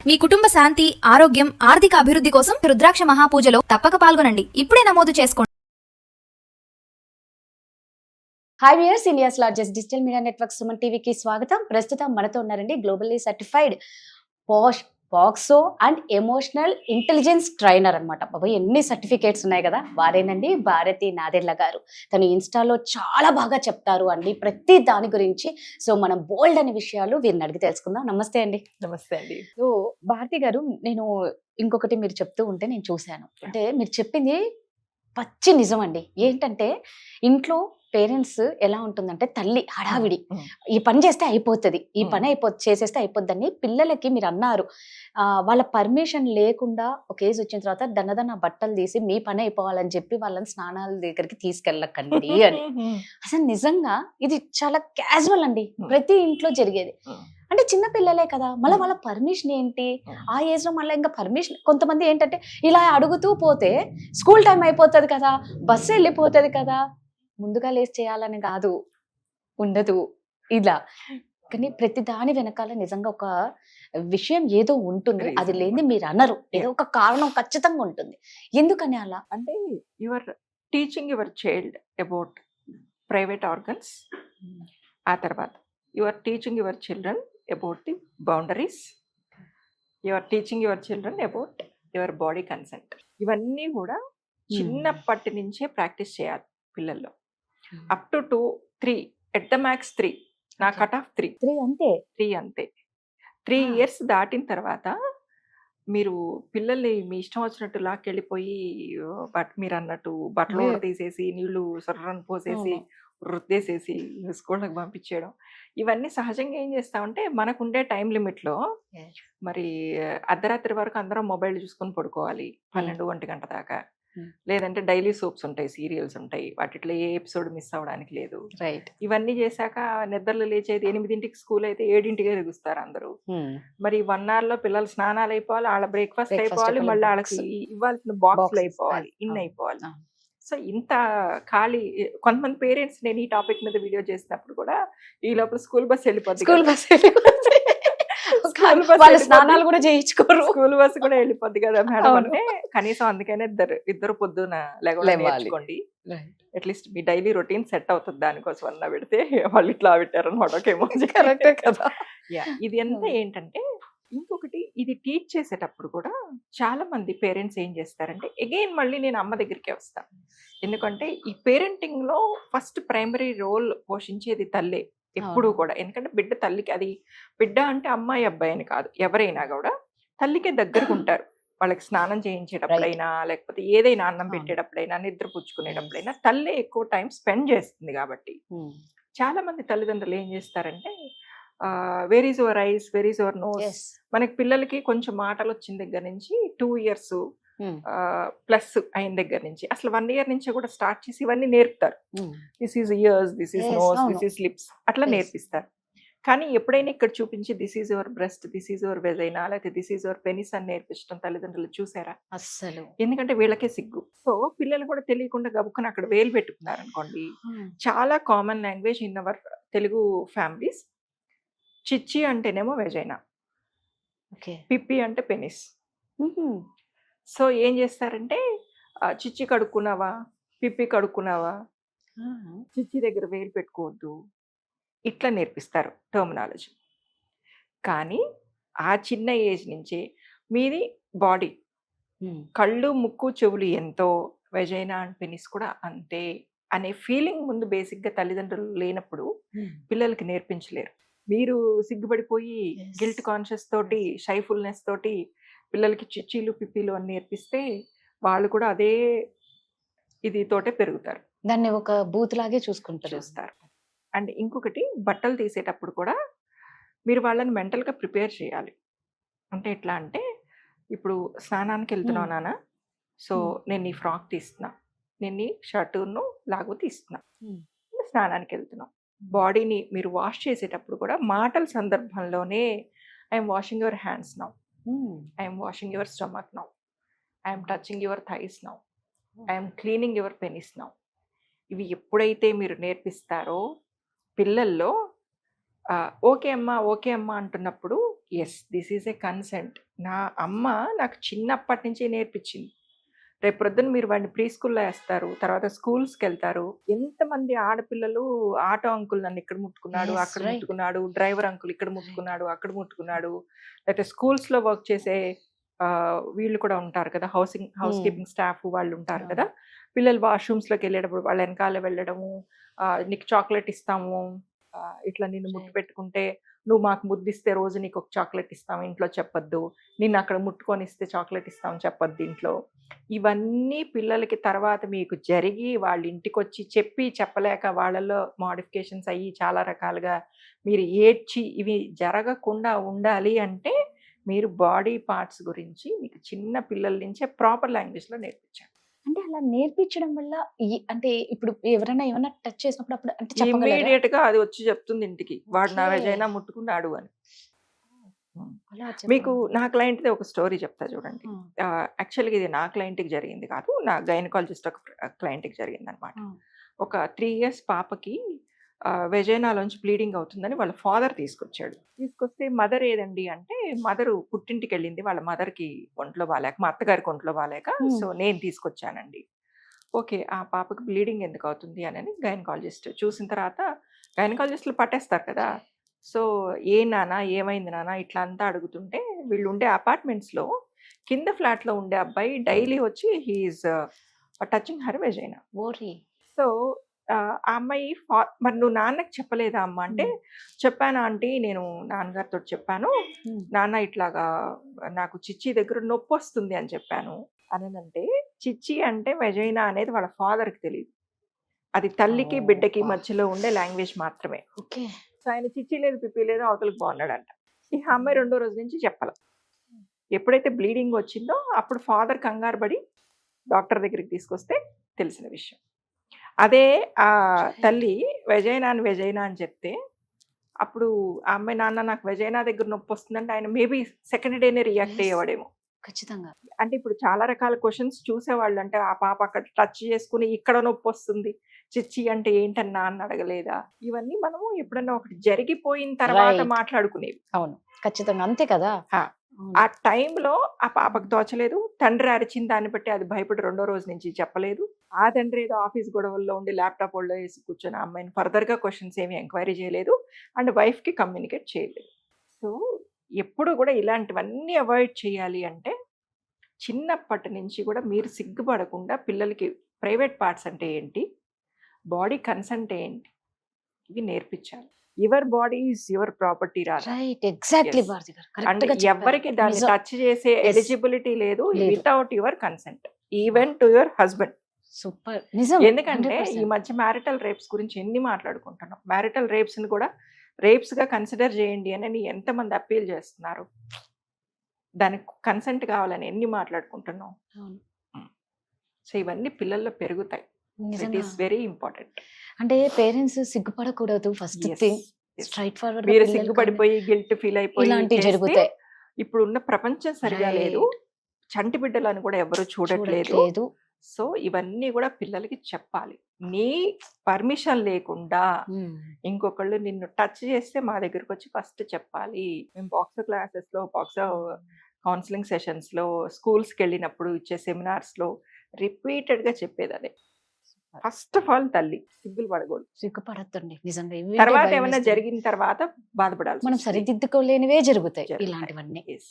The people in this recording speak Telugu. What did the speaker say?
మీ కుటుంబ శాంతి, ఆరోగ్యం, ఆర్థిక అభివృద్ధి కోసం రుద్రాక్ష మహాపూజలో తప్పక పాల్గొనండి. ఇప్పుడే నమోదు చేసుకోండి. Hi viewers, India's largest digital media network Suman టీవీకి స్వాగతం. ప్రస్తుతం మనతో ఉన్నారండి globally certified POCSO and emotional intelligence trainer అనమాట. బాబు ఎన్ని సర్టిఫికేట్స్ ఉన్నాయి కదా, వారేనండి భారతి నాదెళ్ల గారు. తను ఇన్స్టాలో చాలా బాగా చెప్తారు అండి ప్రతి దాని గురించి. సో మనం బోల్డ్ అనే విషయాలు వీరిని అడిగి తెలుసుకుందాం. నమస్తే అండి. నమస్తే అండి. సో భారతి గారు, నేను ఇంకొకటి మీరు చెప్తూ ఉంటే నేను చూశాను. అంటే మీరు చెప్పింది పచ్చి నిజం అండి. ఏంటంటే ఇంట్లో పేరెంట్స్ ఎలా ఉంటుందంటే, తల్లి హడావిడి, ఈ పని చేస్తే అయిపోతుంది, ఈ పని చేసేస్తే అయిపోద్దని పిల్లలకి మీరు అన్నారు. వాళ్ళ పర్మిషన్ లేకుండా ఒక ఏజ్ వచ్చిన తర్వాత దన్నదన్న బట్టలు తీసి మీ పని అయిపోవాలని చెప్పి వాళ్ళని స్నానాల దగ్గరికి తీసుకెళ్ళకండి అని. అసలు నిజంగా ఇది చాలా క్యాజువల్ అండి, ప్రతి ఇంట్లో జరిగేది. అంటే చిన్న పిల్లలే కదా, మళ్ళీ వాళ్ళ పర్మిషన్ ఏంటి ఆ ఏజ్ లో? మళ్ళీ ఇంకా పర్మిషన్ కొంతమంది ఏంటంటే ఇలా అడుగుతూ పోతే స్కూల్ టైం అయిపోతుంది కదా, బస్సు వెళ్ళిపోతుంది కదా, ముందుగా లేచి చేయాలని కాదు, ఉండదు ఇలా. కానీ ప్రతి దాని వెనకాల నిజంగా ఒక విషయం ఏదో ఉంటుంది, అది లేని మీరు అనరు. ఏదో ఒక కారణం ఖచ్చితంగా ఉంటుంది. ఎందుకని అలా? అంటే your teaching your child about private organs, ఆ తర్వాత your teaching your children about the boundaries, your teaching your children about your body consent. ఇవన్నీ కూడా చిన్నప్పటి నుంచే ప్రాక్టీస్ చేయాలి పిల్లల్లో. Up to 2, 3 at the max 3, నా కట్ ఆఫ్ 3 అంతే. 3 అంతే. 3 ఇయర్స్ దాటిన తర్వాత మీరు పిల్లల్ని మీ ఇష్టం వచ్చినట్టు లాక్కెళ్ళిపోయి మీరు అన్నట్టు బట్టలు తీసేసి నీళ్లు సొర్రని పోసేసి రుద్దేసేసి స్కూళ్ళకి పంపించేయడం, ఇవన్నీ సహజంగా ఏం చేస్తామంటే మనకుండే టైం లిమిట్లో మరి అర్ధరాత్రి వరకు అందరం మొబైల్ చూసుకొని పడుకోవాలి 12-1 గంట దాకా. లేదంటే డైలీ సోప్స్ ఉంటాయి, సీరియల్స్ ఉంటాయి, వాటిలో ఏ ఎపిసోడ్ మిస్ అవ్వడానికి లేదు. రైట్. ఇవన్నీ చేశాక నిద్రలు లేచేది 8కి స్కూల్ అయితే 7కి లెగుస్తారు అందరూ. మరి 1 hour లో పిల్లలు స్నానాలు అయిపోవాలి, వాళ్ళ బ్రేక్ఫాస్ట్ అయిపోవాలి, మళ్ళీ వాళ్ళకి ఇవ్వాల్సిన బాక్స్లు అయిపోవాలి, ఇన్ని అయిపోవాలి. సో ఇంత ఖాళీ. కొంతమంది పేరెంట్స్, నేను ఈ టాపిక్ మీద వీడియో చేసినప్పుడు కూడా ఈ లోపల స్కూల్ బస్ వెళ్ళిపోతుంది, స్నానాలు కూడా చేయించుకోరు, స్కూల్ బస్ కూడా వెళ్ళిపోద్ది కదా మేడం అంటే, కనీసం అందుకనే ఇద్దరు పొద్దున నేర్చుకోండి. అట్లీస్ట్ మీ డైలీ రొటీన్ సెట్ అవుతుంది. దానికోసం అన్నా పెడితే వాళ్ళు ఇట్లా పెట్టారనమాట. ఓకేమో, కరెక్టే కదా. ఇది అంతా ఏంటంటే, ఇంకొకటి ఇది టీచ్ చేసేటప్పుడు కూడా చాలా మంది పేరెంట్స్ ఏం చేస్తారంటే, అగైన్ మళ్ళీ నేను అమ్మ దగ్గరికే వస్తాను. ఎందుకంటే ఈ పేరెంటింగ్ లో ఫస్ట్ ప్రైమరీ రోల్ పోషించేది తల్లే ఎప్పుడు కూడా. ఎందుకంటే బిడ్డ తల్లికి, అది బిడ్డ అంటే అమ్మాయి అబ్బాయి అని కాదు, ఎవరైనా కూడా తల్లికే దగ్గరకు ఉంటారు. వాళ్ళకి స్నానం చేయించేటప్పుడైనా, లేకపోతే ఏదైనా అన్నం పెట్టేటప్పుడైనా, నిద్ర పుచ్చుకునేటప్పుడైనా తల్లే ఎక్కువ టైం స్పెండ్ చేస్తుంది. కాబట్టి చాలా మంది తల్లిదండ్రులు ఏం చేస్తారంటే, where is your eyes, where is your nose. మనకి పిల్లలకి కొంచెం మాటలు వచ్చిన దగ్గర నుంచి 2 years ప్లస్ అయిన దగ్గర నుంచి, అసలు 1 year నుంచి కూడా స్టార్ట్ చేసి ఇవన్నీ నేర్పుతారు. This is ears, this is nose, this is lips, అట్లా నేర్పిస్తారు. కానీ ఎప్పుడైనా ఇక్కడ చూపించి this is your breast, this is your vagina, లేకపోతే దిస్ ఈజ్ యువర్ పెనిస్ అని నేర్పించడం తల్లిదండ్రులు చూసారా? అస్సలు. ఎందుకంటే వీళ్ళకే సిగ్గు. సో పిల్లలు కూడా తెలియకుండా గబుక్కుని అక్కడ వేలు పెట్టుకున్నారు అనుకోండి. చాలా common language in our Telugu families. చిచ్చి అంటేనేమో వెజైనా, పిప్పి అంటే పెనిస్. సో ఏం చేస్తారంటే, చిచ్చి కడుక్కున్నావా, పిప్పి కడుక్కున్నావా, చిచ్చి దగ్గర వేలు పెట్టుకోవద్దు, ఇట్లా నేర్పిస్తారు టర్మినాలజీ. కానీ ఆ చిన్న ఏజ్ నుంచే మీది బాడీ, కళ్ళు ముక్కు చెవులు ఎంతో, వెజైనా అండ్ పెనిస్ కూడా అంతే అనే ఫీలింగ్ ముందు బేసిక్గా తల్లిదండ్రులు లేనప్పుడు పిల్లలకి నేర్పించలేరు. మీరు సిగ్గుపడిపోయి గిల్ట్ కాన్షియస్ తోటి, షైఫుల్నెస్ తోటి పిల్లలకి చిచ్చీలు పిప్పీలు అని నేర్పిస్తే వాళ్ళు కూడా అదే ఇది తోటే పెరుగుతారు, దాన్ని ఒక బూత్ లాగే చూస్తారు. అండ్ ఇంకొకటి, బట్టలు తీసేటప్పుడు కూడా మీరు వాళ్ళని మెంటల్గా ప్రిపేర్ చేయాలి. అంటే ఎట్లా అంటే, ఇప్పుడు స్నానానికి వెళ్తున్నావు నాన్న, సో నేను నీ ఫ్రాక్ తీస్తున్నా, నేను నీ షర్టును లాగు తీస్తున్నా, స్నానానికి వెళ్తున్నావు. బాడీని మీరు వాష్ చేసేటప్పుడు కూడా మాటల సందర్భంలోనే, I'm washing your hands now, I'm washing your stomach now, I'm touching your thighs now, I'm cleaning your penis now. ఇవి ఎప్పుడైతే మీరు నేర్పిస్తారో పిల్లల్లో ఓకే అమ్మా, ఓకే అమ్మా అంటున్నప్పుడు yes, this is a consent. నా అమ్మ నాకు చిన్నప్పటి నుంచి నేర్పించింది. రేపు ప్రొద్దున మీరు వాడిని ప్రీ స్కూల్లో వేస్తారు, తర్వాత స్కూల్స్కి వెళ్తారు. ఎంతమంది ఆడపిల్లలు ఆటో అంకుల్ నన్ను ఇక్కడ ముట్టుకున్నాడు, Yes, అక్కడ right. ముట్టుకున్నాడు, డ్రైవర్ అంకుల్ ఇక్కడ ముట్టుకున్నాడు, అక్కడ ముట్టుకున్నాడు, లేకపోతే స్కూల్స్లో వర్క్ చేసే వీళ్ళు కూడా ఉంటారు కదా, హౌస్ కీపింగ్ స్టాఫ్ వాళ్ళు ఉంటారు Yeah. కదా, పిల్లలు వాష్రూమ్స్లోకి వెళ్ళేటప్పుడు వాళ్ళ వెనకాల వెళ్ళడము, నీకు చాక్లెట్ ఇస్తాము, ఇట్లా నిన్ను ముట్టు పెట్టుకుంటే నువ్వు మాకు ముద్దిస్తే రోజు నీకు ఒక చాక్లెట్ ఇస్తాం, ఇంట్లో చెప్పొద్దు, నిన్ను అక్కడ ముట్టుకొని ఇస్తే చాక్లెట్ ఇస్తాం చెప్పొద్దు ఇంట్లో. ఇవన్నీ పిల్లలకి తర్వాత మీకు జరిగి వాళ్ళ ఇంటికి వచ్చి చెప్పి చెప్పలేక వాళ్ళలో మోడిఫికేషన్స్ అయ్యి చాలా రకాలుగా మీరు ఏడ్చి ఇవి జరగకుండా ఉండాలి అంటే మీరు బాడీ పార్ట్స్ గురించి మీకు చిన్న పిల్లల నుంచే ప్రాపర్ లాంగ్వేజ్లో నేర్పించాలి. అంటే అలా నేర్పించడం వల్ల అంటే ఇప్పుడు ఎవరైనా ఏమైనా టచ్ చేసినప్పుడు అప్పుడు అంటే చెప్పగలరా? ఇమ్మీడియట్ గా అది వచ్చి చెప్తుంది ఇంటికి, వాడు నా Okay. వెజైనా ముట్టుకున్నాడు అని. అలా మీకు నా క్లయింట్ది ఒక స్టోరీ చెప్తా చూడండి. Hmm. యాక్చువల్గా ఇది నా క్లయింట్కి జరిగింది కాదు, నా గైనకాలజిస్ట్ ఒక క్లయింట్కి జరిగింది అనమాట. Hmm. ఒక 3 years పాపకి వెజైనాలోంచి బ్లీడింగ్ అవుతుందని వాళ్ళ ఫాదర్ తీసుకొచ్చాడు. తీసుకొస్తే మదర్ ఏదండి అంటే, మదరు పుట్టింటికి వెళ్ళింది, వాళ్ళ మదర్కి ఒంట్లో బాగాలేక, మా అత్తగారికి ఒంట్లో బాగాలేక, సో నేను తీసుకొచ్చానండి. ఓకే, ఆ పాపకి బ్లీడింగ్ ఎందుకు అవుతుంది అని గైనకాలజిస్ట్ చూసిన తర్వాత, గైనకాలజిస్టులు పట్టేస్తారు కదా, సో ఏ నాన్న ఏమైంది నాన్న ఇట్లా అంతా అడుగుతుంటే, వీళ్ళు ఉండే అపార్ట్మెంట్స్లో కింద ఫ్లాట్లో ఉండే అబ్బాయి డైలీ వచ్చి హీఈస్ టచింగ్ హర్ వెజైనా. ఓరి సో ఆ అమ్మాయి మరి నువ్వు నాన్నకి చెప్పలేదా అమ్మ అంటే, చెప్పాను ఆంటీ, నేను నాన్నగారితో చెప్పాను, నాన్న ఇట్లాగా నాకు చిచ్చి దగ్గర నొప్పి వస్తుంది అని చెప్పాను అంటే, చిచ్చి అంటే వెజైనా అనేది వాళ్ళ ఫాదర్కి తెలియదు, అది తల్లికి బిడ్డకి మధ్యలో ఉండే లాంగ్వేజ్ మాత్రమే. ఓకే. సో ఆయన చిచ్చి లేదు పిప్పి లేదు అవతలకి బాగున్నాడంట. ఈ అమ్మాయి 2వ రోజు నుంచి చెప్పాల. ఎప్పుడైతే బ్లీడింగ్ వచ్చిందో అప్పుడు ఫాదర్ కంగారు పడి డాక్టర్ దగ్గరికి తీసుకొస్తే తెలిసిన విషయం. అదే ఆ తల్లి వెజైనా అని చెప్తే, అప్పుడు ఆ అమ్మాయి నాన్న నాకు వెజైనా దగ్గర నొప్పి వస్తుందంటే ఆయన మేబీ సెకండ్ డేనే రియాక్ట్ అయ్యేవాడేమో. ఖచ్చితంగా. అంటే ఇప్పుడు చాలా రకాల క్వశ్చన్స్ చూసేవాళ్ళు, అంటే ఆ పాప అక్కడ టచ్ చేసుకుని ఇక్కడ నొప్పి వస్తుంది, చిచ్చి అంటే ఏంటన్నా అని అడగలేదా, ఇవన్నీ మనము ఎప్పుడన్నా ఒకటి జరిగిపోయిన తర్వాత Right. మాట్లాడుకునేవి. అవును, ఖచ్చితంగా అంతే కదా. ఆ. ఆ టైంలో ఆ పాపకు తోచలేదు, తండ్రి అరిచిన దాన్ని బట్టి అది భయపడి 2వ రోజు నుంచి చెప్పలేదు. ఆ తండ్రి ఏదో ఆఫీస్ గొడవల్లో ఉండి ల్యాప్టాప్ వాళ్ళు వేసి కూర్చొని ఆ అమ్మాయిని ఫర్దర్గా క్వశ్చన్స్ ఏమి ఎంక్వైరీ చేయలేదు అండ్ వైఫ్కి కమ్యూనికేట్ చేయలేదు. సో ఎప్పుడు కూడా ఇలాంటివన్నీ అవాయిడ్ చేయాలి అంటే, చిన్నప్పటి నుంచి కూడా మీరు సిగ్గుపడకుండా పిల్లలకి ప్రైవేట్ పార్ట్స్ అంటే ఏంటి, బాడీ కన్సెంట్ ఏంటి, ఇవి నేర్పించాలి. Your body is your property రాదా, రైట్, ఎగ్జాక్ట్లీ Yes. భారతి గారు అండ్ కరెక్ట్ గా చెప్పారు. ఎవరికి దాన్ని నిజం. టచ్ చేసే Yes. ఎలిజిబిలిటీ లేదు లేదు. Without your consent, even to your husband. Super, నిజం. ఎందుకంటే 100%. ఈ మధ్య మ్యారిటల్ రేప్స్ గురించి ఎన్ని మాట్లాడుకుంటున్నాం, మ్యారిటల్ రేప్స్ ని కూడా రేప్స్ గా కన్సిడర్ చేయండి అని ఎంతమంది అప్పీల్ చేస్తున్నారు, దానికి కన్సెంట్ కావాలని ఎన్ని మాట్లాడుకుంటున్నాం. అవును. సో ఇవన్నీ పిల్లల్లో పెరుగుతాయి. ఇట్ నిజంగా. Is very important. అంటే పేరెంట్స్ సిగ్గుపడకూడదు ఫస్ట్ థింగ్. స్ట్రైట్ ఫార్వర్డ్ మీరు సిగ్గుపడిపోయి గిల్ట్ ఫీల్ అయిపోయి ఇలాంటివి చేస్తే, జరుగుతాయి. ఇప్పుడు ఉన్న ప్రపంచం సరిగా Right. లేదు, చంటి బిడ్డలను కూడా ఎవరు చూడట్లేదు. చూడట్లేదు. సో ఇవన్నీ కూడా పిల్లలకి చెప్పాలి. నీ పర్మిషన్ లేకుండా ఇంకొకళ్ళు నిన్ను టచ్ చేస్తే మా దగ్గరకు వచ్చి ఫస్ట్ చెప్పాలి. మేము బాక్సర్ క్లాసెస్లో, బాక్సర్ కౌన్సిలింగ్ సెషన్స్లో, స్కూల్స్కి వెళ్ళినప్పుడు ఇచ్చే సెమినార్స్లో రిపీటెడ్గా చెప్పేది అదే. ఫస్ట్ ఆఫ్ ఆల్ తల్లి సిగ్గులు పడకూడదు. సిగ్గుపడద్దండి నిజంగా. ఇవి తర్వాత భయం ఏమైనా వేస్తుంది. జరిగిన తర్వాత బాధపడాలి. మనం సరిదిద్దుకోలేనివే జరుగుతాయి జరుగుతాయి. ఇలాంటివన్నీ. Yes.